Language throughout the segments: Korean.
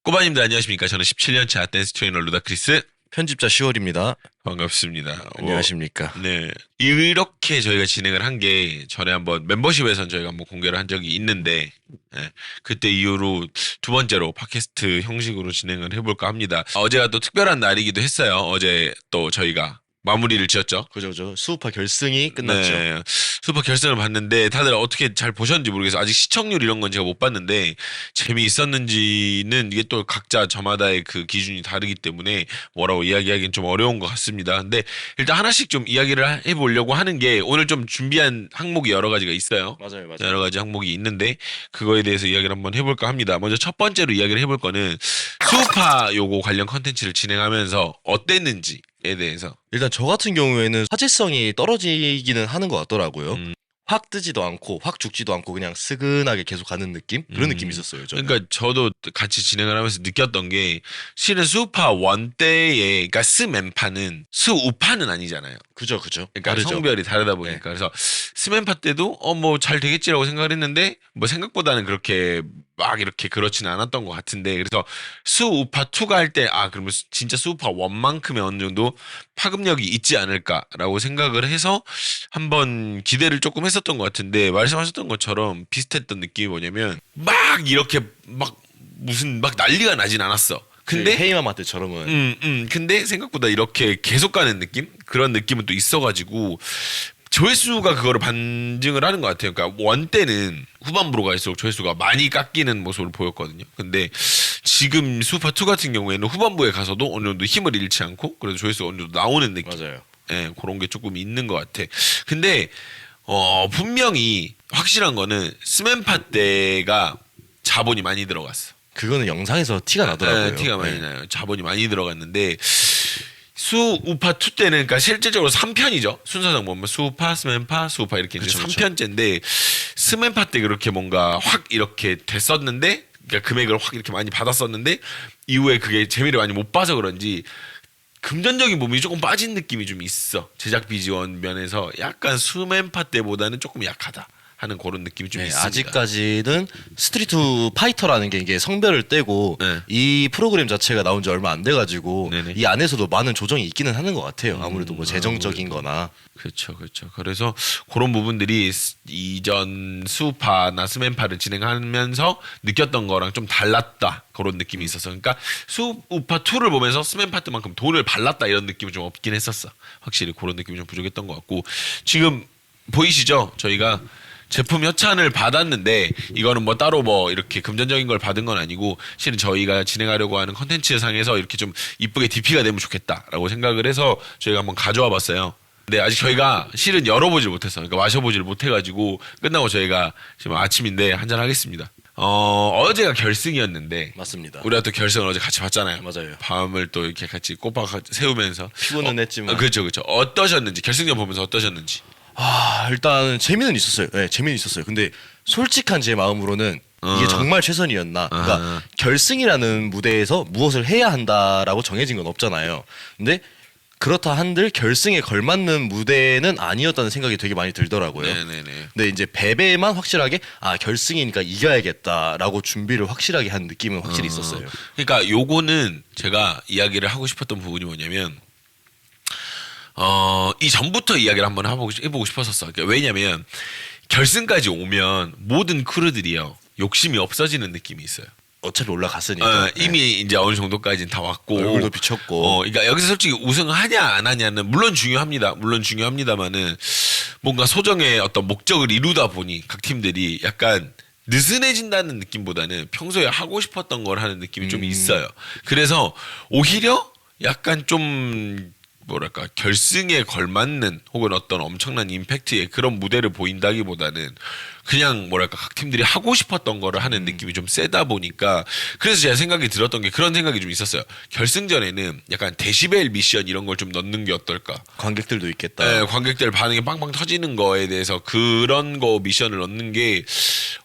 꼬바님들 안녕하십니까? 저는 17년차 댄스 트레이너 루다크리스 편집자 10월입니다. 반갑습니다. 안녕하십니까? 네. 이렇게 저희가 진행을 한 게 전에 한번 멤버십에선 저희가 한번 공개를 한 적이 있는데 그때 이후로 두 번째로 팟캐스트 형식으로 진행을 해볼까 합니다. 어제가 또 특별한 날이기도 했어요. 어제 또 저희가 마무리를 지었죠. 그죠. 수우파 결승이 끝났죠. 네. 슈퍼 결승을 봤는데 다들 어떻게 잘 보셨는지 모르겠어요. 아직 시청률 이런 건 제가 못 봤는데 재미있었는지는 이게 또 각자 저마다의 그 기준이 다르기 때문에 뭐라고 이야기하기는 좀 어려운 것 같습니다. 근데 일단 하나씩 좀 이야기를 해보려고 하는 게 오늘 좀 준비한 항목이 여러 가지가 있어요. 맞아요. 여러 가지 항목이 있는데 그거에 대해서 이야기를 한번 해볼까 합니다. 먼저 첫 번째로 이야기를 해볼 거는 수우파 요거 관련 컨텐츠를 진행하면서 어땠는지에 대해서. 일단 저 같은 경우에는 화제성이 떨어지기는 하는 것 같더라고요. 음. 확 뜨지도 않고 확 죽지도 않고 그냥 스근하게 계속 가는 느낌? 그런 느낌이 있었어요. 저는. 그러니까 저도 같이 진행을 하면서 느꼈던 게 실은 수우파 원 때의 그러니까 스맨파는 수우파는 아니잖아요. 그죠. 그러니까 다르죠. 성별이 다르다 보니까 그래서 스맨파 때도 뭐 잘 되겠지라고 생각을 했는데 뭐 생각보다는 그렇게 막 이렇게 그렇지는 않았던 것 같은데 그래서 수우파 2가 할 때 그러면 진짜 수우파 1만큼의 어느 정도 파급력이 있지 않을까라고 생각을 해서 한번 기대를 조금 했었던 것 같은데 말씀하셨던 것처럼 비슷했던 느낌이 뭐냐면 막 이렇게 막 무슨 막 난리가 나진 않았어. 근데 헤이마 마트처럼은 근데 생각보다 이렇게 계속 가는 느낌? 그런 느낌은 또 있어가지고, 조회수가 그거를 반증을 하는 것 같아요. 그러니까 원 때는 후반부로 갈수록 조회수가 많이 깎이는 모습을 보였거든요. 근데 지금 수파2 같은 경우에는 후반부에 가서도 어느 정도 힘을 잃지 않고, 그래도 조회수가 어느 정도 나오는 느낌. 맞아요. 예, 그런 게 조금 있는 것 같아. 근데, 분명히 확실한 거는 스맨파 때가 자본이 많이 들어갔어. 그거는 영상에서 티가 나더라고요. 네, 티가 많이 네. 나요. 자본이 많이 들어갔는데 수우파 2 때는 그러니까 실질적으로 3편이죠. 순서상 보면 수우파, 스맨파, 수우파 이렇게 이제 그쵸. 3편째인데 스맨파 때 그렇게 뭔가 확 이렇게 됐었는데 그러니까 금액을 확 이렇게 많이 받았었는데 이후에 그게 재미를 많이 못 봐서 그런지 금전적인 부분이 조금 빠진 느낌이 좀 있어. 제작비 지원 면에서 약간 수맨파 때보다는 조금 약하다 하는 그런 느낌이 좀 네, 있습니다. 아직까지는 스트리트 파이터라는 게 이게 성별을 떼고 네. 이 프로그램 자체가 나온 지 얼마 안 돼가지고 네네. 이 안에서도 많은 조정이 있기는 하는 것 같아요. 아무래도 뭐 재정적인 거나. 그렇죠. 그래서 그런 부분들이 이전 수우파나 스맨파를 진행하면서 느꼈던 거랑 좀 달랐다 그런 느낌이 있어서 그러니까 수우파 2를 보면서 스맨파 때만큼 돈을 발랐다 이런 느낌이 좀 없긴 했었어. 확실히 그런 느낌이 좀 부족했던 것 같고 지금 보이시죠? 저희가 제품 협찬을 받았는데 이거는 뭐 따로 뭐 이렇게 금전적인 걸 받은 건 아니고 실은 저희가 진행하려고 하는 컨텐츠 상에서 이렇게 좀 이쁘게 DP가 되면 좋겠다라고 생각을 해서 저희가 한번 가져와 봤어요. 근데 아직 저희가 실은 열어보질 못했어. 그러니까 마셔보질 못해가지고 끝나고 저희가 지금 아침인데 한잔 하겠습니다. 어제가 결승이었는데 맞습니다. 우리가 또 결승을 어제 같이 봤잖아요. 맞아요. 밤을 또 이렇게 같이 꼬박 세우면서 피곤은 했지만. 그렇죠. 어떠셨는지 결승전 보면서 어떠셨는지. 일단 재미는 있었어요. 네, 재미는 있었어요. 근데 솔직한 제 마음으로는 이게 정말 최선이었나? 그러니까 결승이라는 무대에서 무엇을 해야 한다라고 정해진 건 없잖아요. 근데 그렇다 한들 결승에 걸맞는 무대는 아니었다는 생각이 되게 많이 들더라고요. 네네네. 근데 이제 베베만 확실하게 결승이니까 이겨야겠다라고 준비를 확실하게 한 느낌은 확실히 있었어요. 그러니까 요거는 제가 이야기를 하고 싶었던 부분이 뭐냐면 이 전부터 이야기를 한번 해보고 싶었었어. 그러니까 왜냐면 결승까지 오면 모든 크루들이요 욕심이 없어지는 느낌이 있어요. 어차피 올라갔으니까. 이미 이제 어느 정도까지는 다 왔고 얼굴도 비쳤고. 그러니까 여기서 솔직히 우승하냐 안 하냐는 물론 중요합니다. 물론 중요합니다만은 뭔가 소정의 어떤 목적을 이루다 보니 각 팀들이 약간 느슨해진다는 느낌보다는 평소에 하고 싶었던 걸 하는 느낌이 좀 있어요. 그래서 오히려 약간 좀 뭐랄까 결승에 걸맞는 혹은 어떤 엄청난 임팩트의 그런 무대를 보인다기보다는 그냥 뭐랄까 각 팀들이 하고 싶었던 거를 하는 느낌이 좀 세다 보니까 그래서 제가 생각이 들었던 게 그런 생각이 좀 있었어요. 결승전에는 약간 데시벨 미션 이런 걸 좀 넣는 게 어떨까? 관객들도 있겠다. 네, 관객들 반응이 빵빵 터지는 거에 대해서 그런 거 미션을 넣는 게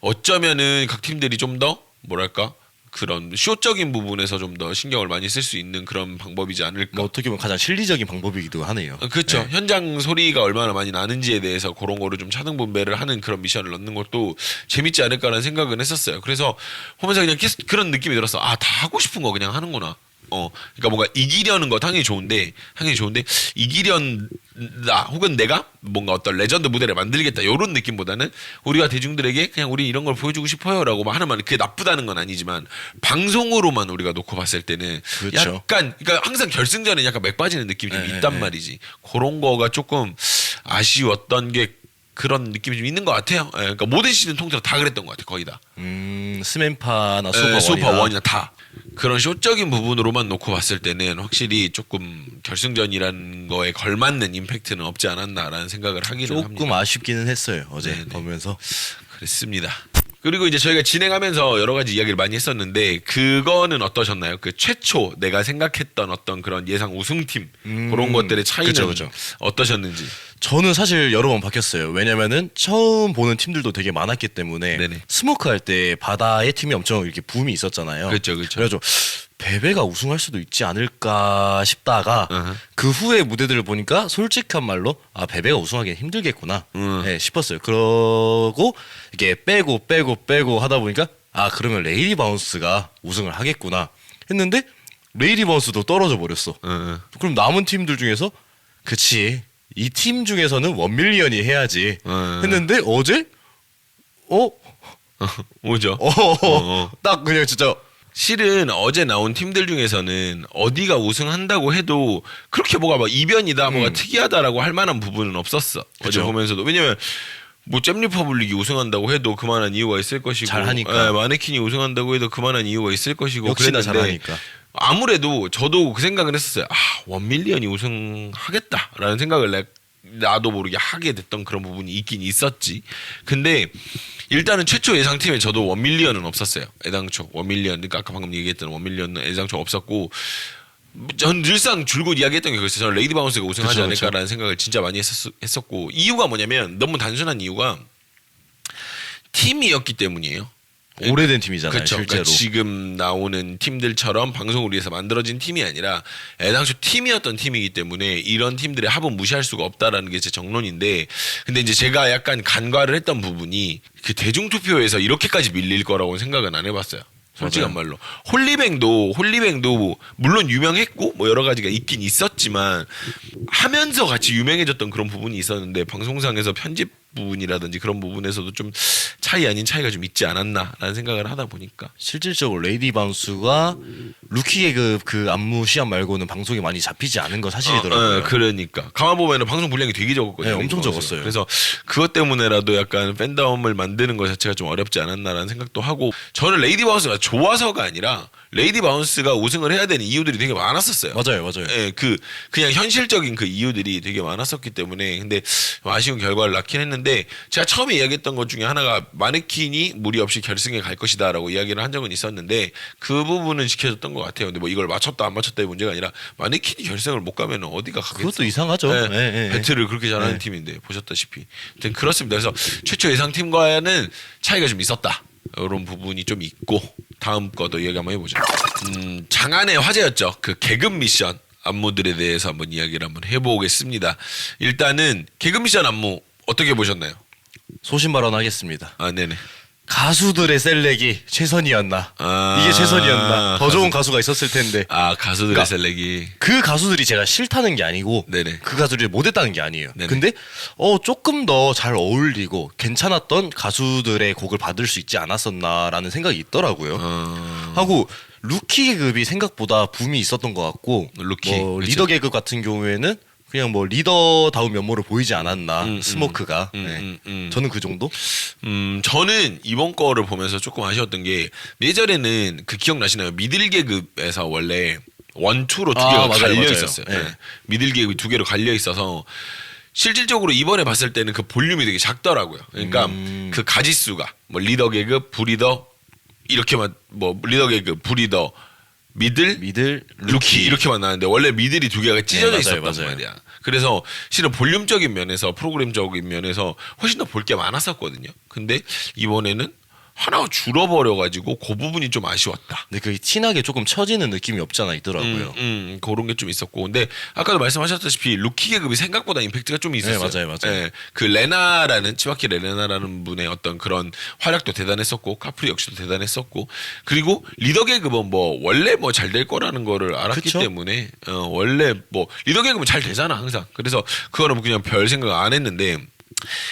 어쩌면은 각 팀들이 좀 더 뭐랄까 그런 쇼적인 부분에서 좀 더 신경을 많이 쓸 수 있는 그런 방법이지 않을까. 뭐 어떻게 보면 가장 실리적인 방법이기도 하네요. 그렇죠. 현장 소리가 얼마나 많이 나는지에 대해서 그런 거를 좀 차등 분배를 하는 그런 미션을 넣는 것도 재밌지 않을까라는 생각은 했었어요. 그래서 보면서 그냥 계속 그런 느낌이 들었어. 아, 다 하고 싶은 거 그냥 하는구나. 그러니까 뭔가 이기려는 거 당연히 좋은데 이기련다 혹은 내가 뭔가 어떤 레전드 무대를 만들겠다 이런 느낌보다는 우리가 대중들에게 그냥 우리 이런 걸 보여주고 싶어요라고 막 하는 말 그게 나쁘다는 건 아니지만 방송으로만 우리가 놓고 봤을 때는 그렇죠. 약간 그러니까 항상 결승전에 약간 맥 빠지는 느낌이 좀 있단 말이지. 그런 거가 조금 아쉬웠던 게 그런 느낌이 좀 있는 것 같아요. 그러니까 모든 시즌 통틀어 다 그랬던 것 같아요. 거의 다. 스맨파나 슈퍼원이나 다. 그런 쇼적인 부분으로만 놓고 봤을 때는 확실히 조금 결승전이라는 거에 걸맞는 임팩트는 없지 않았나라는 생각을 하기는 합니다. 조금 아쉽기는 했어요. 어제 네네. 보면서. 그렇습니다. 그리고 이제 저희가 진행하면서 여러 가지 이야기를 많이 했었는데 그거는 어떠셨나요? 그 최초 내가 생각했던 어떤 그런 예상 우승팀 그런 것들의 차이는 그쵸. 어떠셨는지. 저는 사실 여러 번 바뀌었어요. 왜냐면은 처음 보는 팀들도 되게 많았기 때문에 네네. 스모크 할 때 바다의 팀이 엄청 이렇게 붐이 있었잖아요. 그쵸. 그래가지고 베베가 우승할 수도 있지 않을까 싶다가 어허. 그 후에 무대들을 보니까 솔직한 말로 아 베베가 우승하기는 힘들겠구나 네, 싶었어요. 그러고 이게 빼고 하다 보니까 아 그러면 레이디 바운스가 우승을 하겠구나 했는데 레이디 바운스도 떨어져 버렸어. 그럼 남은 팀들 중에서 그치 이 팀 중에서는 1밀리언이 해야지 했는데 어제 오죠. 딱 그냥 진짜 실은 어제 나온 팀들 중에서는 어디가 우승한다고 해도 그렇게 뭐가 막 이변이다, 뭐가 특이하다라고 할 만한 부분은 없었어. 어제 그쵸. 보면서도. 왜냐면 뭐 잼리퍼블릭이 우승한다고 해도 그만한 이유가 있을 것이고, 잘하니까. 마네킹이 우승한다고 해도 그만한 이유가 있을 것이고, 역시나 그랬는데 잘하니까. 아무래도 저도 그 생각을 했었어요. 아, 1밀리언이 우승하겠다라는 생각을 나도 모르게 하게 됐던 그런 부분이 있긴 있었지. 근데 일단은 최초 예상팀에 저도 1밀리언은 없었어요. 애당초 1밀리언, 그러니까 아까 방금 얘기했던 1밀리언은 애당초 없었고, 전 늘상 줄곧 이야기했던 게 그랬어요. 저는 레이디 바운스가 우승하지 그쵸, 않을까라는 생각을 진짜 많이 했었고, 이유가 뭐냐면 너무 단순한 이유가 팀이었기 때문이에요. 오래된 팀이잖아요. 그렇죠. 실제로. 그러니까 지금 나오는 팀들처럼 방송을 위해서 만들어진 팀이 아니라 애당초 팀이었던 팀이기 때문에 이런 팀들의 합은 무시할 수가 없다라는 게 제 정론인데, 근데 이제 제가 약간 간과를 했던 부분이 그 대중투표에서 이렇게까지 밀릴 거라고는 생각은 안 해봤어요. 솔직한 말로 홀리뱅도 물론 유명했고 뭐 여러 가지가 있긴 있었지만 하면서 같이 유명해졌던 그런 부분이 있었는데 방송상에서 편집 부분이라든지 그런 부분에서도 좀 차이 아닌 차이가 좀 있지 않았나라는 생각을 하다 보니까. 실질적으로 레이디 바운스가 루키 계급 그 안무 시험 말고는 방송에 많이 잡히지 않은 건 사실이더라고요. 그러니까 가만 보면은 방송 분량이 되게 적었거든요. 네, 엄청 적었어요. 그래서 그것 때문에라도 약간 팬덤을 만드는 것 자체가 좀 어렵지 않았나라는 생각도 하고, 저는 레이디 바운스가 좋아서가 아니라 레이디 바운스가 우승을 해야 되는 이유들이 되게 많았었어요. 맞아요. 예, 그냥 현실적인 그 이유들이 되게 많았었기 때문에 근데 좀 아쉬운 결과를 낳긴 했는데, 제가 처음에 이야기했던 것 중에 하나가 마네킹이 무리 없이 결승에 갈 것이다라고 이야기를 한 적은 있었는데 그 부분은 지켜졌던 것 같아요. 근데 뭐 이걸 맞췄다 안 맞췄다의 문제가 아니라 마네킹이 결승을 못 가면 어디가 가겠어? 그것도 이상하죠. 예, 네. 배틀을 그렇게 잘하는 네. 팀인데 보셨다시피. 아무튼 그렇습니다. 그래서 최초 예상 팀과는 차이가 좀 있었다. 이런 부분이 좀 있고, 다음 거도 이야기 한번 해보죠. 장안의 화제였죠. 그 계급 미션 안무들에 대해서 한번 이야기를 한번 해보겠습니다. 일단은 계급 미션 안무 어떻게 보셨나요? 소신 발언하겠습니다. 아, 네네. 가수들의 셀렉이 최선이었나? 아, 이게 최선이었나? 더 좋은 가수가 있었을 텐데. 아, 가수들의 그러니까 셀렉이. 그 가수들이 제가 싫다는 게 아니고 네네. 그 가수들이 못했다는 게 아니에요. 네네. 근데 조금 더 잘 어울리고 괜찮았던 가수들의 곡을 받을 수 있지 않았었나라는 생각이 있더라고요. 하고 루키 계급이 생각보다 붐이 있었던 것 같고, 루키, 뭐 그치. 리더 계급 같은 경우에는 그냥 뭐 리더다운 면모를 보이지 않았나 스모크가. 네. 저는 그 정도. 저는 이번 거를 보면서 조금 아쉬웠던 게, 예전에는 그 기억나시나요? 미들 계급에서 원래 원투로 두 개가 맞아요, 갈려 맞아요. 있었어요. 네. 네. 미들 계급이 두 개로 갈려 있어서 실질적으로 이번에 봤을 때는 그 볼륨이 되게 작더라고요. 그러니까 그 가지수가 뭐 리더 계급, 부리더 이렇게만, 뭐 리더 계급, 부리더, 미들, 루키 이렇게만 나왔는데 원래 미들이 두 개가 찢어져 네, 있었단 맞아요. 말이야. 그래서 실은 볼륨적인 면에서, 프로그램적인 면에서 훨씬 더 볼 게 많았었거든요. 근데 이번에는 하나가 줄어버려가지고 그 부분이 좀 아쉬웠다. 근데 그 티나게 조금 처지는 느낌이 없잖아 있더라고요. 그런 게 좀 있었고, 근데 아까도 말씀하셨다시피 루키 계급이 생각보다 임팩트가 좀 있었어요. 네, 맞아요. 예, 그 레나라는 치바키 레나라는 분의 어떤 그런 활약도 대단했었고, 카프리 역시도 대단했었고, 그리고 리더 계급은 뭐 원래 뭐 잘 될 거라는 거를 알았기 그쵸? 때문에 원래 뭐 리더 계급은 잘 되잖아 항상. 그래서 그거는 그냥 별 생각 안 했는데,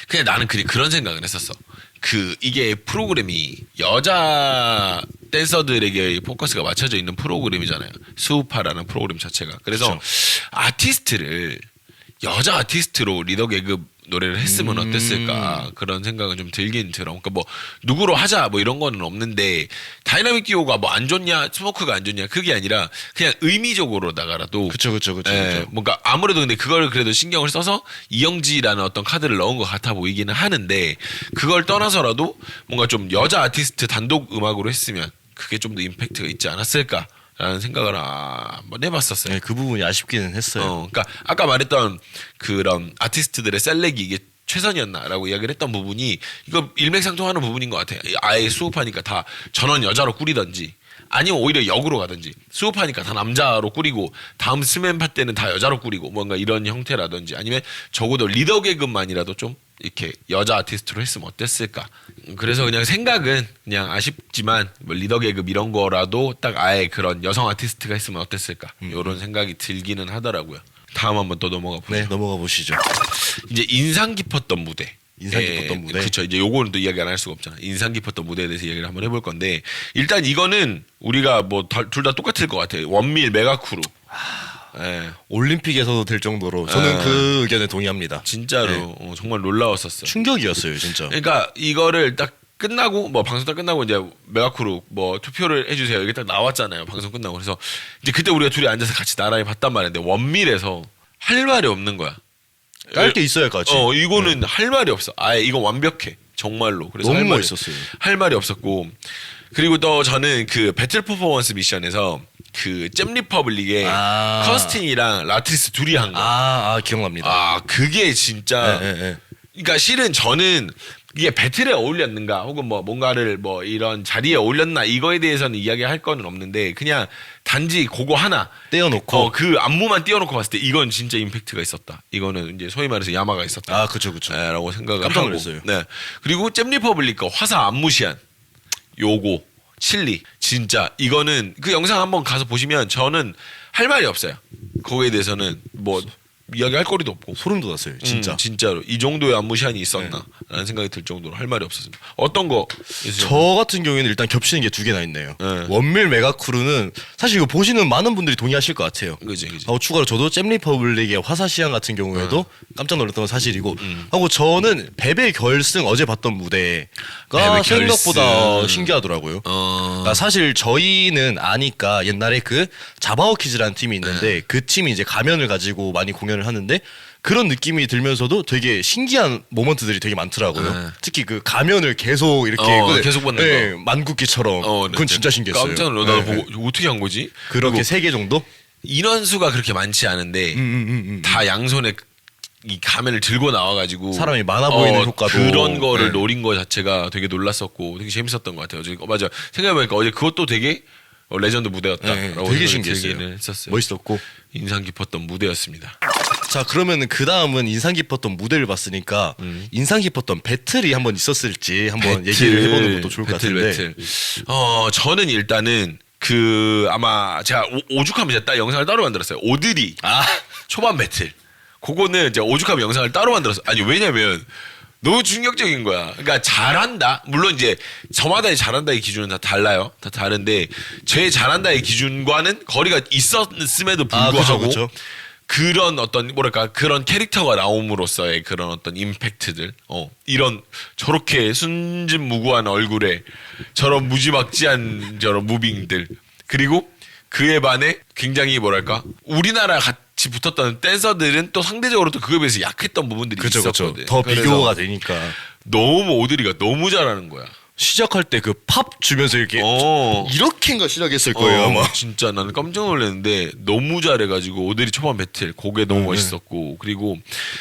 그냥 나는 그런 생각을 했었어. 이게 프로그램이 여자 댄서들에게 포커스가 맞춰져 있는 프로그램이잖아요. 수우파라는 프로그램 자체가. 그래서 그쵸. 아티스트를 여자 아티스트로 리더 계급 노래를 했으면 어땠을까 그런 생각은 좀 들긴 들어. 그러니까 뭐 누구로 하자 뭐 이런 거는 없는데 다이나믹 듀오가 뭐 안 좋냐 스모크가 안 좋냐 그게 아니라 그냥 의미적으로다가라도 그쵸. 뭔가 아무래도 근데 그걸 그래도 신경을 써서 이영지라는 어떤 카드를 넣은 것 같아 보이기는 하는데 그걸 떠나서라도 뭔가 좀 여자 아티스트 단독 음악으로 했으면 그게 좀 더 임팩트가 있지 않았을까. 라는 생각을 한번 해봤었어요. 네, 그 부분이 아쉽기는 했어요. 그러니까 아까 말했던 그런 아티스트들의 셀렉이 이게 최선이었나라고 이야기를 했던 부분이 이거 일맥상통하는 부분인 것 같아요. 아예 수업하니까 다 전원 여자로 꾸리던지 아니면 오히려 역으로 가든지 수업하니까 다 남자로 꾸리고 다음 스맨파 때는 다 여자로 꾸리고 뭔가 이런 형태라든지 아니면 적어도 리더 계급만이라도 좀 이렇게 여자 아티스트로 했으면 어땠을까. 그래서 그냥 생각은 그냥 아쉽지만 뭐 리더 계급 이런 거라도 딱 아예 그런 여성 아티스트가 했으면 어땠을까 이런 생각이 들기는 하더라고요. 다음 한번 또 넘어가 보죠. 네, 넘어가 보시죠. 이제 인상 깊었던 무대. 인상 깊었던 무대. 그렇죠. 이제 요거는 또 이야기 안 할 수가 없잖아. 인상 깊었던 무대에 대해서 얘기를 한번 해볼 건데 일단 이거는 우리가 뭐 둘 다 똑같을 것 같아요. 원밀 메가크루. 예. 올림픽에서도 될 정도로 저는 그 의견에 동의합니다. 진짜로 네. 정말 놀라웠었어요. 충격이었어요, 진짜. 그러니까 이거를 딱 끝나고 뭐 방송 딱 끝나고 이제 메가크루 뭐 투표를 해주세요. 이게 딱 나왔잖아요. 방송 끝나고 그래서 이제 그때 우리가 둘이 앉아서 같이 나란히 봤단 말인데 원밀에서 할 말이 없는 거야. 깔 게 있어야 까지. 이거는 할 말이 없어. 아예 이건 완벽해. 정말로. 그래서 너무 할 말이- 멋있었어요. 할 말이 없었고 그리고 또 저는 그 배틀 퍼포먼스 미션에서 그 잼 리퍼블릭의 커스틴이랑 라트리스 둘이 한 거. 기억납니다. 그게 진짜. 네. 그러니까 실은 저는 이게 배틀에 어울렸는가 혹은 뭐 뭔가를 뭐 이런 자리에 어울렸나 이거에 대해서는 이야기할 거는 없는데 그냥 단지 그거 하나 떼어놓고. 그 안무만 띄워놓고 봤을 때 이건 진짜 임팩트가 있었다. 이거는 이제 소위 말해서 야마가 있었다. 그쵸. 네, 라고 생각을 깜짝 하고. 놀랐어요. 네. 그리고 잼 리퍼블릭과 화사 안무시안 요거 칠리 진짜 이거는 그 영상 한번 가서 보시면 저는 할 말이 없어요. 거기에 대해서는 뭐 이야기할 거리도 없고 소름 돋았어요, 진짜. 진짜로 이 정도의 안무시안이 있었나라는 생각이 들 정도로 할 말이 없었습니다. 어떤 거 있으세요? 저 같은 경우에는 일단 겹치는 게 두 개나 있네요. 네. 원밀 메가크루는 사실 이거 보시는 많은 분들이 동의하실 것 같아요. 그지. 하고 추가로 저도 잼 리퍼블릭의 화사시안 같은 경우에도 깜짝 놀랐던 건 사실이고 하고 저는 베베 결승 어제 봤던 무대가 베베 생각보다 결승. 신기하더라고요. 그러니까 사실 저희는 아니까 옛날에 그 자바오키즈라는 팀이 있는데 그 팀이 이제 가면을 가지고 많이 공연을 하는데 그런 느낌이 들면서도 되게 신기한 모먼트들이 되게 많더라고요. 네. 특히 그 가면을 계속 이렇게 계속 받는 거. 만국기처럼 그건 진짜 신기했어요. 깜짝 놀라. 나도 네. 보고 어떻게 한 거지? 그렇게 그리고 3개 정도? 인원수가 그렇게 많지 않은데 다 양손에 이 가면을 들고 나와가지고 사람이 많아 보이는 효과도. 그런 거를 네. 노린 거 자체가 되게 놀랐었고 되게 재밌었던 것 같아요. 어제 맞아 생각해보니까 어제 그것도 되게 레전드 무대였다라고 되게 생각이 신기했어요. 들기는 했었어요. 멋있었고. 인상 깊었던 무대였습니다. 자, 그러면은 그 다음은 인상 깊었던 무대를 봤으니까 인상 깊었던 배틀이 한번 있었을지 한번 얘기를 해보는 것도 좋을 것 같은데. 배틀. 저는 일단은 아마 제가 오죽하면 제가 딱 영상을 따로 만들었어요. 오드리 초반 배틀. 그거는 제가 오죽하면 영상을 따로 만들었어요. 아니 왜냐면 너무 충격적인 거야. 그러니까 잘한다. 물론 이제 저마다의 잘한다의 기준은 다 달라요. 다 다른데 제 잘한다의 기준과는 거리가 있었음에도 불구하고 그쵸. 그런 어떤 뭐랄까 그런 캐릭터가 나옴으로써의 그런 어떤 임팩트들 이런 저렇게 순진무구한 얼굴에 저런 무지막지한 저런 무빙들 그리고 그에 반해 굉장히 뭐랄까 우리나라 같이 붙었던 댄서들은 또 상대적으로 또 그거에 비해서 약했던 부분들이 그쵸. 있었거든. 더 그래서 비교가 되니까. 너무 오드리가 너무 잘하는 거야. 시작할 때 그 팝 주면서 이렇게 이렇게인가 시작했을 거예요 아마. 진짜 나는 깜짝 놀랐는데 너무 잘해가지고 오드리 초반 배틀 그게 너무 멋있었고 그리고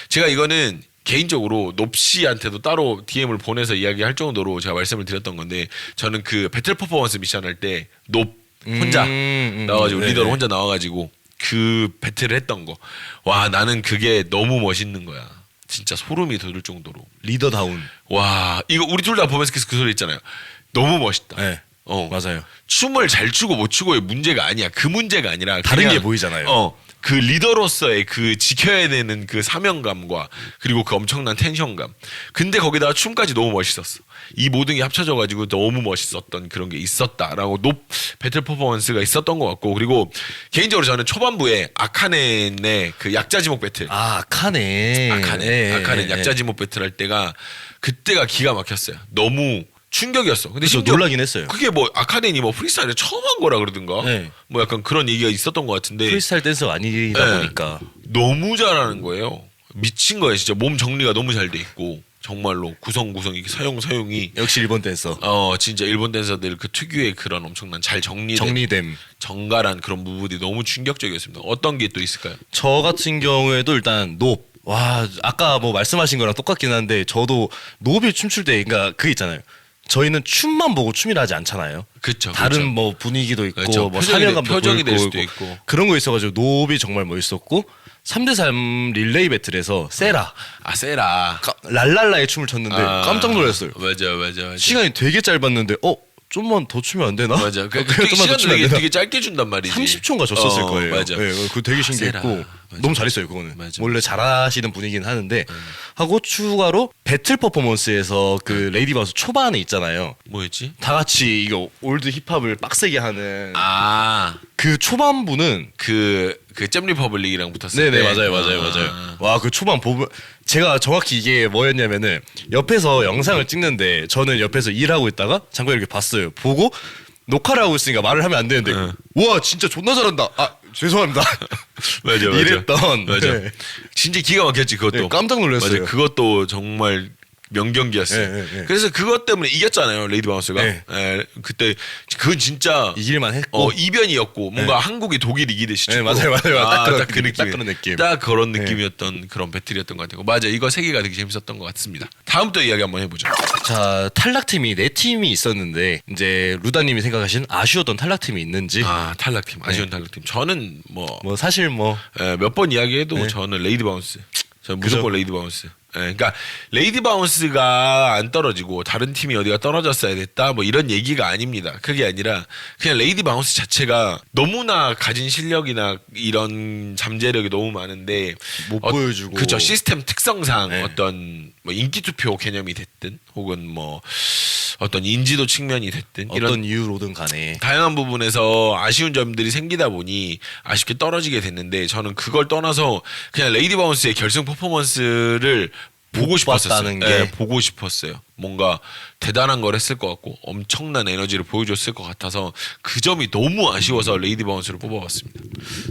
제가 이거는 개인적으로 놉시한테도 따로 DM을 보내서 이야기할 정도로 제가 말씀을 드렸던 건데 저는 그 배틀 퍼포먼스 미션 할 때 놉 혼자 나와가지고 네네. 리더로 혼자 나와가지고 그 배틀을 했던 거. 와 나는 그게 너무 멋있는 거야. 진짜 소름이 돋을 정도로. 리더다운. 와 이거 우리 둘 다 보면서 계속 그 소리 있잖아요. 너무 멋있다. 네. 맞아요. 춤을 잘 추고 못 추고의 문제가 아니야. 그 문제가 아니라 다른 그냥, 게 보이잖아요. 그 리더로서의 그 지켜야 되는 그 사명감과 그리고 그 엄청난 텐션감. 근데 거기다가 춤까지 너무 멋있었어. 이 모든 게 합쳐져가지고 너무 멋있었던 그런 게 있었다라고 배틀 퍼포먼스가 있었던 것 같고 그리고 개인적으로 저는 초반부에 아카넨의 그 약자지목 배틀. 아카네. 아카넨 약자지목 배틀 할 때가 그때가 기가 막혔어요. 너무 충격이었어. 근데 그쵸, 심지어 놀라긴 했어요. 그게 뭐 아카덴이 뭐 프리스타일을 처음 한 거라 그러든가. 네. 뭐 약간 그런 얘기가 있었던 것 같은데 프리스타일 댄서가 아니다 네. 보니까. 너무 잘하는 거예요. 미친 거예요. 진짜 몸 정리가 너무 잘 돼 있고 정말로 구성구성 이게 사용이 역시 일본 댄서. 진짜 일본 댄서들 그 특유의 그런 엄청난 잘 정리됨. 정갈한 그런 부분이 너무 충격적이었습니다. 어떤 게 또 있을까요? 저 같은 경우에도 일단 높. 와, 아까 뭐 말씀하신 거랑 똑같긴 한데 저도 높이 춤출 때 그러니까 그 있잖아요. 저희는 춤만 보고 춤이라 하지 않잖아요. 그쵸, 다른 그쵸. 뭐 분위기도 있고 그쵸. 뭐 표정이 사명감도 표정이 될 보일 수도 거고 있고. 그런 거 있어가지고 높이 정말 멋있었고 3대3 릴레이 배틀에서 세라 세라. 랄랄라의 춤을 췄는데 깜짝 놀랐어요. 맞아. 시간이 되게 짧았는데 좀만 더 추면 안 되나? 맞아. 그냥 그 좀만 더 시간 추면 안 되나? 되게 짧게 준단 말이지. 30초인가 줬었을 거예요. 맞아. 네, 그거 되게 신기했고 세라. 맞아. 너무 잘했어요 그거는. 맞아. 원래 잘하시는 분이긴 하는데 하고 추가로 배틀 퍼포먼스에서 그 레이디 바우스 초반에 있잖아요. 뭐였지? 다 같이 이거 올드 힙합을 빡세게 하는 그 초반부는 그 잼 리퍼블릭이랑 붙었을 때. 네네 맞아요. 와 그 초반 보면 제가 정확히 이게 뭐였냐면은 옆에서 영상을 찍는데 저는 옆에서 일하고 있다가 잠깐 이렇게 봤어요. 보고 녹화를 하고 있으니까 말을 하면 안 되는데 와 진짜 존나 잘한다. 죄송합니다. 맞아. 이랬던 맞아. 네. 진짜 기가 막혔지 그것도. 네, 깜짝 놀랐어요. 맞아. 그것도 정말 명경기였어요. 네. 그래서 그것 때문에 이겼잖아요 레이디 바운스가. 네. 그때 그건 진짜 이길만 했고 이변이었고 뭔가 한국이 독일 이기듯이. 네, 축구. 맞아요. 딱 그 느낌. 딱 그런 느낌. 딱 그런 느낌이었던 그런 배틀이었던 것 같아요. 맞아. 이거 세 개가 되게 재밌었던 것 같습니다. 다음 또 이야기 한번 해보죠. 자 탈락팀이 네 팀이 있었는데 이제 루다님이 생각하신 아쉬웠던 탈락팀이 있는지 탈락팀. 아쉬운 탈락팀. 저는 뭐 사실 뭐 몇 번 이야기해도 네. 저는 레이디 바운스. 저는 무조건 레이디 바운스. 그러니까 레이디 바운스가 안 떨어지고 다른 팀이 어디가 떨어졌어야 됐다 뭐 이런 얘기가 아닙니다. 그게 아니라 그냥 레이디 바운스 자체가 너무나 가진 실력이나 이런 잠재력이 너무 많은데 못 보여주고. 그죠. 시스템 특성상 네. 어떤 뭐 인기 투표 개념이 됐든 혹은 뭐 어떤 인지도 측면이 됐든 이런 어떤 이유로든 간에 다양한 부분에서 아쉬운 점들이 생기다 보니 아쉽게 떨어지게 됐는데 저는 그걸 떠나서 그냥 레이디 바운스의 결승 퍼포먼스를 보고 싶었어요. 봤다는 게. 네, 보고 싶었어요. 뭔가 대단한 걸 했을 것 같고 엄청난 에너지를 보여줬을 것 같아서 그 점이 너무 아쉬워서 레이디 바운스를 뽑아봤습니다.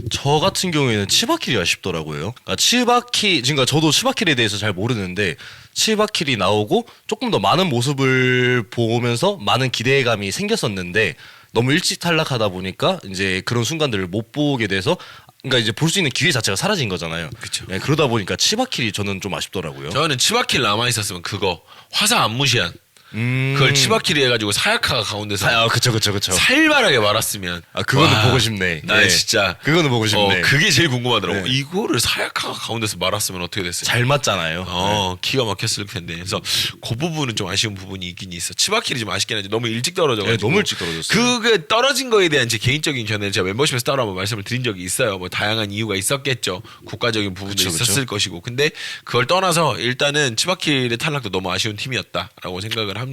저 같은 경우에는 치바킬이 아쉽더라고요. 그러니까 그러니까 저도 치바킬에 대해서 잘 모르는데 치바킬이 나오고 조금 더 많은 모습을 보면서 많은 기대감이 생겼었는데 너무 일찍 탈락하다 보니까 이제 그런 순간들을 못 보게 돼서 그러니까 이제 볼 수 있는 기회 자체가 사라진 거잖아요. 그쵸. 네, 그러다 보니까 치바킬이 저는 좀 아쉽더라고요. 저는 치바킬 남아 있었으면 그거 화사 안무시한 그걸 치바킬이 해가지고 사야카가 가운데서 그쵸. 살벌하게 말았으면 그거는 와, 보고 싶네. 나 네. 진짜 그거는 보고 싶네. 그게 제일 궁금하더라고. 네. 이거를 사야카가 가운데서 말았으면 어떻게 됐을까? 잘 맞잖아요. 기가 막혔을 텐데. 그래서 그 부분은 좀 아쉬운 부분이 있긴 있어. 치바킬이 좀 아쉽긴 하지. 너무 일찍 떨어져가지고. 네, 너무 일찍 떨어졌어요. 그게 떨어진 거에 대한 제 개인적인 견해를 제가 멤버십에서 따로 한번 말씀을 드린 적이 있어요. 뭐 다양한 이유가 있었겠죠. 국가적인 부분도 그쵸. 있었을 것이고. 근데 그걸 떠나서 일단은 치바킬의 탈락도 너무 아쉬운 팀이었다라고 생각을 합니다.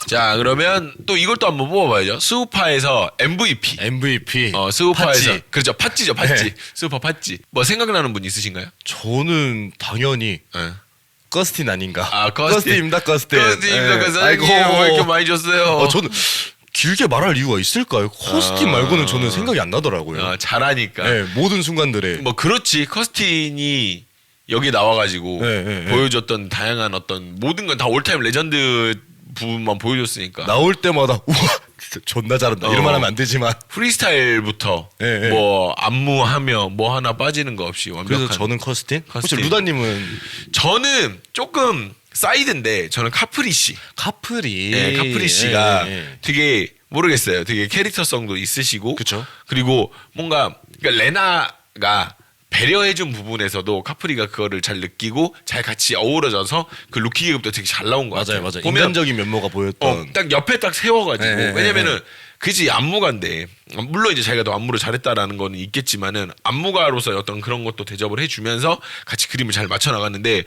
자, 그러면 또 이걸 또 한번 뽑아봐야죠. 스우파에서 MVP. 스우파에서 팥찌. 그렇죠. 팥찌죠, 팥찌. 네. 스우파 팥찌. 뭐 생각나는 분 있으신가요? 저는 당연히 네. 커스틴 아닌가? 커스틴. 커스틴입니다, 커스틴. 커스틴입니다, 네. 커스틴. 아이고, 왜 이렇게 많이 줬어요? 저는 길게 말할 이유가 있을까요? 커스틴 말고는 저는 생각이 안 나더라고요. 잘하니까. 네, 모든 순간들에. 뭐 그렇지. 커스틴이 여기 나와가지고 네. 보여줬던 다양한 어떤 모든 건 다 올타임 레전드 부분만 보여줬으니까. 나올 때마다 우와 진짜 존나 잘한다 이런 말 하면 안 되지만 프리스타일부터 예, 예. 뭐 안무하며 뭐 하나 빠지는 거 없이 완벽한. 그래서 저는 커스틴. 혹시 커스틴. 루다님은 저는 조금 사이드인데 저는 카프리씨. 카프리. 네, 카프리씨가 예, 예. 되게 모르겠어요. 되게 캐릭터성도 있으시고. 그쵸. 그리고 뭔가 그러니까 레나가 배려해준 부분에서도 카프리가 그거를 잘 느끼고 잘 같이 어우러져서 그 루키 계급도 되게 잘 나온 것 같아요. 맞아요. 보면 인간적인 면모가 보였던. 딱 옆에 딱 세워가지고 네, 왜냐면은 그지 안무가인데 물론 이제 자기가 더 안무를 잘했다라는 거는 있겠지만은 안무가로서 어떤 그런 것도 대접을 해주면서 같이 그림을 잘 맞춰 나갔는데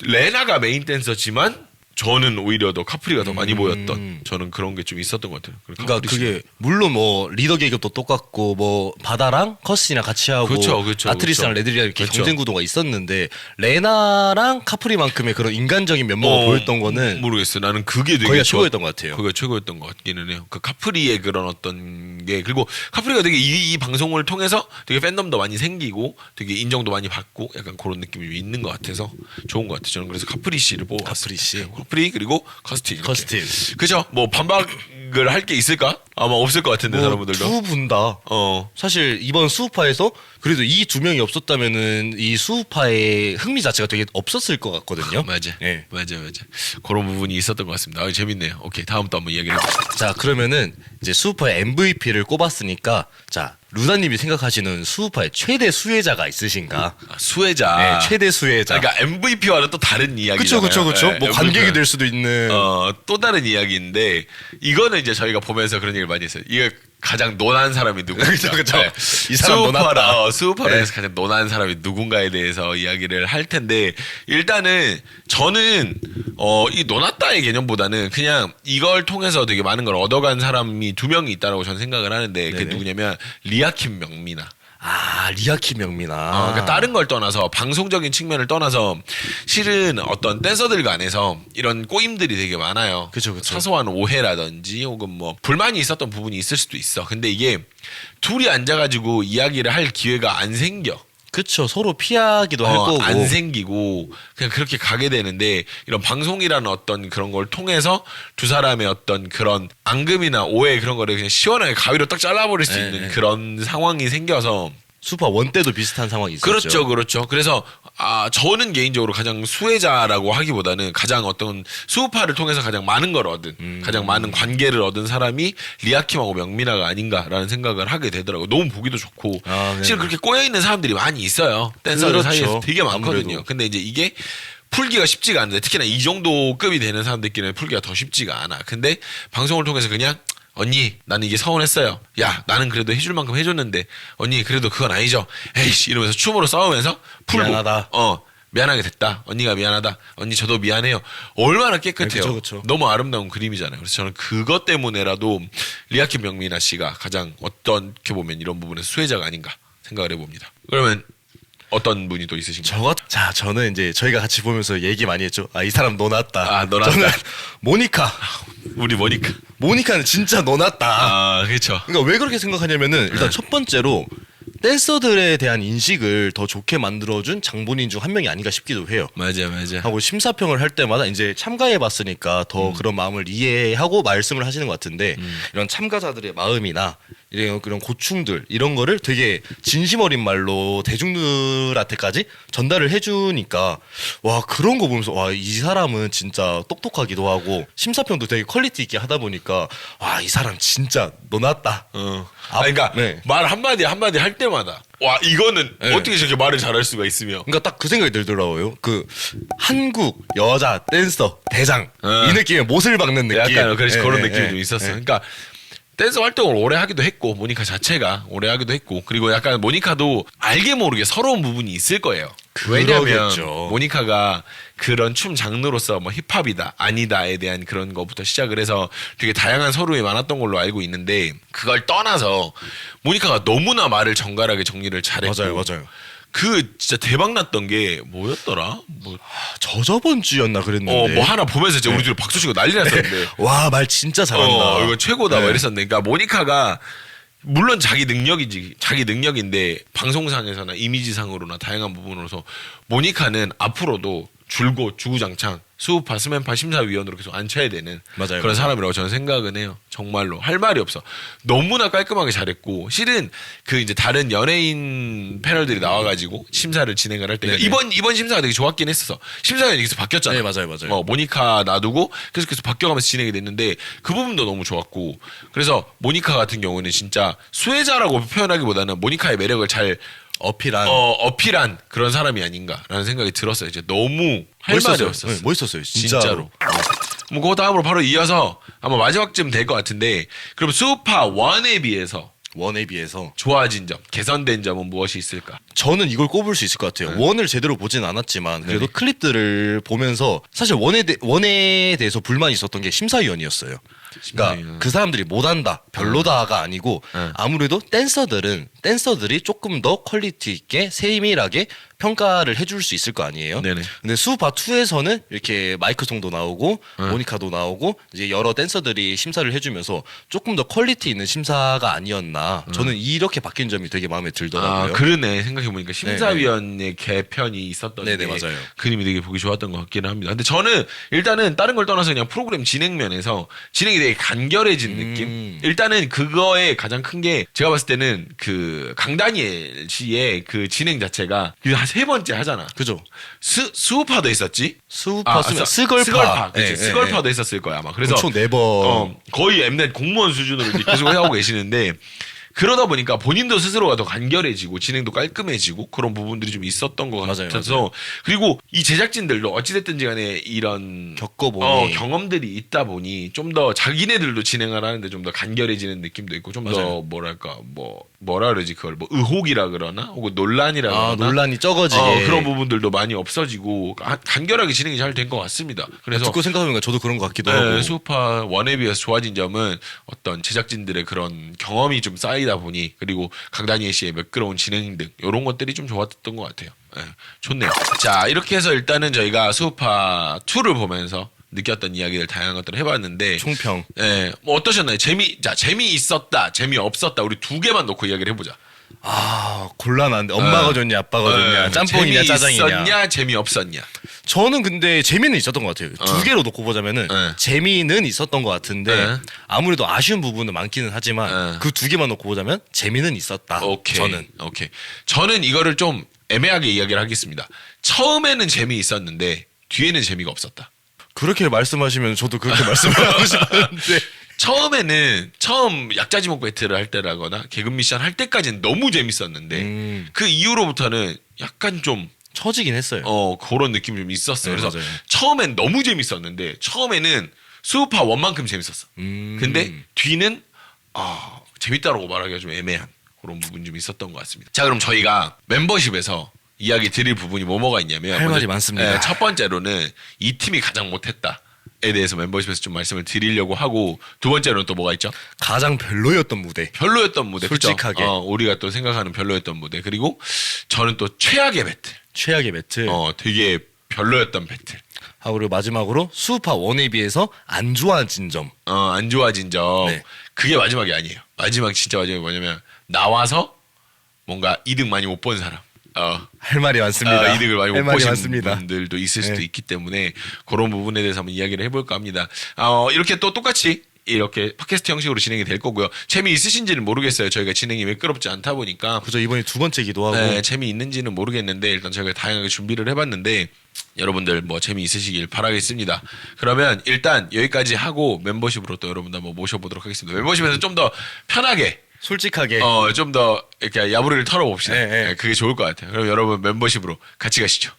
레나가 메인 댄서지만 저는 오히려 더 카프리가 더 많이 보였던 저는 그런 게 좀 있었던 것 같아요. 그러니까 카프리 씨. 그게 물론 뭐 리더 계급도 똑같고 뭐 바다랑 커스틴이랑 같이 하고 그쵸, 아트리스랑 레드리랑 이렇게 그쵸. 경쟁 구도가 있었는데 레나랑 카프리만큼의 그런 인간적인 면모가 보였던 거는 모르겠어요. 나는 그게 되게 거기가 좋았- 최고였던 것 같아요. 그게 최고였던 것 같기는 해요. 그 카프리의 그런 어떤 게 그리고 카프리가 되게 이 방송을 통해서 되게 팬덤도 많이 생기고 되게 인정도 많이 받고 약간 그런 느낌이 있는 것 같아서 좋은 것 같아요. 저는 그래서 카프리 씨를 보고 카프리 씨. 카프리 그리고 커스틴 이렇게. 커스틴. 그죠? 뭐 반박을 할 게 있을까? 아마 없을 것 같은데 사람들도. 두 분 다 사실 이번 수우파에서 그래도 이 두 명이 없었다면은 이 수우파의 흥미 자체가 되게 없었을 것 같거든요. 맞아. 예. 맞아. 그런 부분이 있었던 것 같습니다. 재밌네요. 오케이. 다음 또 한번 이야기를 해봅시다. 자 그러면은 이제 수우파의 MVP를 꼽았으니까 자 루다님이 생각하시는 수우파의 최대 수혜자가 있으신가? 수혜자. 네, 최대 수혜자. 그러니까 MVP와는 또 다른 이야기잖아요. 그쵸. 네, 뭐 MVP. 관객이 될 수도 있는. 또 다른 이야기인데 이거는 이제 저희가 보면서 그런 얘기를 많이 했어요. 이게 가장 논한 사람이 누구인가? 그쵸. 이 사람 논았다. 수우파라에서 네. 가장 논한 사람이 누군가에 대해서 이야기를 할 텐데 일단은 저는 이 논았다의 개념보다는 그냥 이걸 통해서 되게 많은 걸 얻어간 사람이 두 명이 있다라고 저는 생각을 하는데 그게 네네. 누구냐면 리아킴 명미나. 아 리아키 명미나. 그러니까 다른 걸 떠나서 방송적인 측면을 떠나서 실은 어떤 댄서들 간에서 이런 꼬임들이 되게 많아요. 그쵸. 사소한 오해라든지 혹은 뭐 불만이 있었던 부분이 있을 수도 있어. 근데 이게 둘이 앉아가지고 이야기를 할 기회가 안 생겨. 그쵸. 서로 피하기도 할 거고. 안 생기고 그냥 그렇게 가게 되는데 이런 방송이라는 어떤 그런 걸 통해서 두 사람의 어떤 그런 앙금이나 오해 그런 거를 그냥 시원하게 가위로 딱 잘라버릴 수 네, 있는 네. 그런 상황이 생겨서 수파 원 때도 비슷한 상황이 있었죠. 그렇죠. 그래서 저는 개인적으로 가장 수혜자라고 하기보다는 가장 어떤 수우파를 통해서 가장 많은 걸 얻은, 가장 많은 관계를 얻은 사람이 리아킴하고 명민아가 아닌가라는 생각을 하게 되더라고요. 너무 보기도 좋고, 네네. 사실 그렇게 꼬여 있는 사람들이 많이 있어요. 댄서들 그렇죠. 사이에서 되게 많거든요. 아무래도. 근데 이제 이게 풀기가 쉽지가 않은데 특히나 이 정도 급이 되는 사람들끼리는 풀기가 더 쉽지가 않아. 근데 방송을 통해서 그냥 언니 나는 이게 서운했어요. 야 나는 그래도 해줄 만큼 해줬는데 언니 그래도 그건 아니죠. 에이씨 이러면서 춤으로 싸우면서 풀고 미안하다. 미안하게 됐다. 언니가 미안하다. 언니 저도 미안해요. 얼마나 깨끗해요. 네, 그쵸. 너무 아름다운 그림이잖아요. 그래서 저는 그것 때문에라도 리아킴 명미나 씨가 가장 어떻게 보면 이런 부분에서 수혜자가 아닌가 생각을 해봅니다. 그러면 어떤 분이 또 있으신가요? 저는 이제 저희가 같이 보면서 얘기 많이 했죠. 이 사람 노났다. 노났다. 저는 모니카. 우리 뭐니까? 모니카는 진짜 노났다. 그렇죠. 그러니까 왜 그렇게 생각하냐면은 일단 첫 번째로 댄서들에 대한 인식을 더 좋게 만들어준 장본인 중 한 명이 아닌가 싶기도 해요. 맞아. 하고 심사평을 할 때마다 이제 참가해봤으니까 더 그런 마음을 이해하고 말씀을 하시는 것 같은데 이런 참가자들의 마음이나 이런 그런 고충들 이런 거를 되게 진심 어린 말로 대중들한테까지 전달을 해주니까 와 그런 거 보면서 와 이 사람은 진짜 똑똑하기도 하고 심사평도 되게 퀄리티 있게 하다 보니까 와 이 사람 진짜 노났다. 그러니까 네. 말 한마디 할 때마다 와 이거는 네. 어떻게 저렇게 말을 잘할 수가 있으며 그러니까 딱 그 생각이 들더라고요. 그 한국 여자 댄서 대장 이 느낌의 못을 박는 느낌. 약간 그래서 예, 그런 예, 느낌이 예. 좀 있었어. 예. 그러니까 댄서 활동을 오래 하기도 했고 모니카 자체가 오래 하기도 했고 그리고 약간 모니카도 알게 모르게 서러운 부분이 있을 거예요. 왜냐면 그러겠죠. 모니카가 그런 춤 장르로서 뭐 힙합이다 아니다에 대한 그런 거부터 시작을 해서 되게 다양한 서로에 많았던 걸로 알고 있는데 그걸 떠나서 모니카가 너무나 말을 정갈하게 정리를 잘했고 맞아요. 그 진짜 대박 났던 게 뭐였더라? 저번 주였나 그랬는데. 뭐 하나 보면서 이제 우리 둘이 박수 치고 난리 났었는데 와 말 진짜 잘한다. 이거 최고다 네. 막 이랬었는데 그러니까 모니카가 물론 자기 능력인데 방송상에서나 이미지상으로나 다양한 부분으로서 모니카는 앞으로도 줄곧 주구장창 수우파 스맨파 심사위원으로 계속 앉혀야 되는 맞아요, 그런 맞아요. 사람이라고 저는 생각은 해요. 정말로 할 말이 없어. 너무나 깔끔하게 잘했고 실은 그 이제 다른 연예인 패널들이 나와가지고 심사를 진행을 할 때 네네. 이번 심사가 되게 좋았긴 했었어. 심사위원이 계속 바뀌었잖아. 네, 맞아요. 모니카 놔두고 계속 바뀌어가면서 진행이 됐는데 그 부분도 너무 좋았고 그래서 모니카 같은 경우는 진짜 수혜자라고 표현하기보다는 모니카의 매력을 잘 어필한 그런 사람이 아닌가라는 생각이 들었어요. 이제 너무 할 말이 없었어요. 네, 멋있었어요. 진짜로. 뭐 그거 다음으로 바로 이어서 아마 마지막쯤 될 것 같은데 그럼 수우파 1에 비해서 원에 비해서 좋아진 점, 개선된 점은 무엇이 있을까? 저는 이걸 꼽을 수 있을 것 같아요. 원을 제대로 보진 않았지만 그래도 네네. 클립들을 보면서 사실 원에 대해서 불만이 있었던 게 심사위원이었어요. 그러니까 심사위원. 그 사람들이 못한다, 별로다가 아니고 아무래도 댄서들이 조금 더 퀄리티 있게 세밀하게 평가를 해줄 수 있을 거 아니에요. 네네. 근데 수우파 2에서는 이렇게 마이크 송도 나오고 모니카도 나오고 이제 여러 댄서들이 심사를 해주면서 조금 더 퀄리티 있는 심사가 아니었나. 저는 이렇게 바뀐 점이 되게 마음에 들더라고요. 그러네. 생각해보니까 심사위원의 개편이 있었던 네네, 게 맞아요. 그림이 되게 보기 좋았던 것 같기는 합니다. 근데 저는 일단은 다른 걸 떠나서 그냥 프로그램 진행면에서 진행이 되게 간결해진 느낌? 일단은 그거에 가장 큰 게 제가 봤을 때는 그 강다니엘 씨의 그 진행 자체가 한 세 번째 하잖아. 그죠? 수우파도 있었지? 수우파 쓰면 스걸파. 그치. 예, 예, 스걸파도 했었을 거야 아마. 그래서 총 4번. 거의 엠넷 공무원 수준으로 이제 계속 하고 계시는데 그러다 보니까 본인도 스스로가 더 간결해지고 진행도 깔끔해지고 그런 부분들이 좀 있었던 것 맞아요, 같아서 맞아요. 그리고 이 제작진들도 어찌됐든지 간에 이런 겪어보니. 경험들이 있다 보니 좀 더 자기네들도 진행을 하는데 좀 더 간결해지는 느낌도 있고 좀 더 맞아요. 뭐랄까 뭐라 그러지 그걸 뭐 의혹이라 그러나 혹은 논란이라 그러나 논란이 적어지게. 그런 부분들도 많이 없어지고 간결하게 진행이 잘 된 것 같습니다. 그래서 듣고 생각해보니까 저도 그런 것 같기도 하고. 수우파 1에 비해서 좋아진 점은 어떤 제작진들의 그런 경험이 좀 쌓이다 보니 그리고 강다니엘 씨의 매끄러운 진행 등 이런 것들이 좀 좋았던 것 같아요. 예, 좋네요. 자 이렇게 해서 일단은 저희가 수우파 2를 보면서 느꼈던 이야기들 다양한 것들을 해봤는데 총평. 예, 뭐 어떠셨나요? 재미있었다, 재미없었다 우리 두 개만 놓고 이야기를 해보자. 곤란한데 엄마가 좋냐 아빠가 좋냐 짬뽕이냐 짜장이냐. 재미있었냐 재미없었냐. 저는 근데 재미는 있었던 것 같아요. 두 개로 놓고 보자면은 재미는 있었던 것 같은데 아무래도 아쉬운 부분은 많기는 하지만 그 두 개만 놓고 보자면 재미는 있었다. 오케이. 저는 저는 이거를 좀 애매하게 이야기를 하겠습니다. 처음에는 재미있었는데 뒤에는 재미가 없었다. 그렇게 말씀하시면 저도 그렇게 말씀을 하고 싶은데 처음 약자지목 배틀을 할 때라거나 개그 미션 할 때까지는 너무 재밌었는데 그 이후로부터는 약간 좀 처지긴 했어요. 그런 느낌이 좀 있었어요. 네, 그래서 맞아요. 처음엔 너무 재밌었는데 처음에는 수우파 1만큼 재밌었어. 근데 뒤는 재밌다라고 말하기가 좀 애매한 그런 부분이 좀 있었던 것 같습니다. 자 그럼 저희가 멤버십에서 이야기 드릴 부분이 뭐가 있냐면 할 말이 먼저, 많습니다. 첫 번째로는 이 팀이 가장 못했다에 대해서 멤버십에서 좀 말씀을 드리려고 하고 두 번째로는 또 뭐가 있죠? 가장 별로였던 무대. 별로였던 무대. 그쵸? 솔직하게. 우리가 또 생각하는 별로였던 무대. 그리고 저는 또 최악의 배틀. 최악의 배틀. 되게 별로였던 배틀. 하고 그리고 마지막으로 수우파 1에 비해서 안 좋아진 점. 안 좋아진 점. 네. 그게 마지막이 아니에요. 진짜 마지막이 뭐냐면 나와서 뭔가 이득 많이 못 본 사람. 할 말이 많습니다. 이득을 많이 할 못 말이 보신 많습니다. 분들도 있을 수도 네. 있기 때문에 그런 부분에 대해서 한번 이야기를 해볼까 합니다. 이렇게 또 똑같이 이렇게 팟캐스트 형식으로 진행이 될 거고요. 재미있으신지는 모르겠어요. 저희가 진행이 매끄럽지 않다 보니까. 그죠, 이번이 두 번째기도 하고. 네, 재미있는지는 모르겠는데 일단 저희가 다양하게 준비를 해봤는데 여러분들 뭐 재미있으시길 바라겠습니다. 그러면 일단 여기까지 하고 멤버십으로 또 여러분들 한번 모셔보도록 하겠습니다. 멤버십에서 좀 더 편하게 솔직하게. 좀 더 이렇게 야부리를 털어봅시다. 네, 네. 그게 좋을 것 같아요. 그럼 여러분 멤버십으로 같이 가시죠.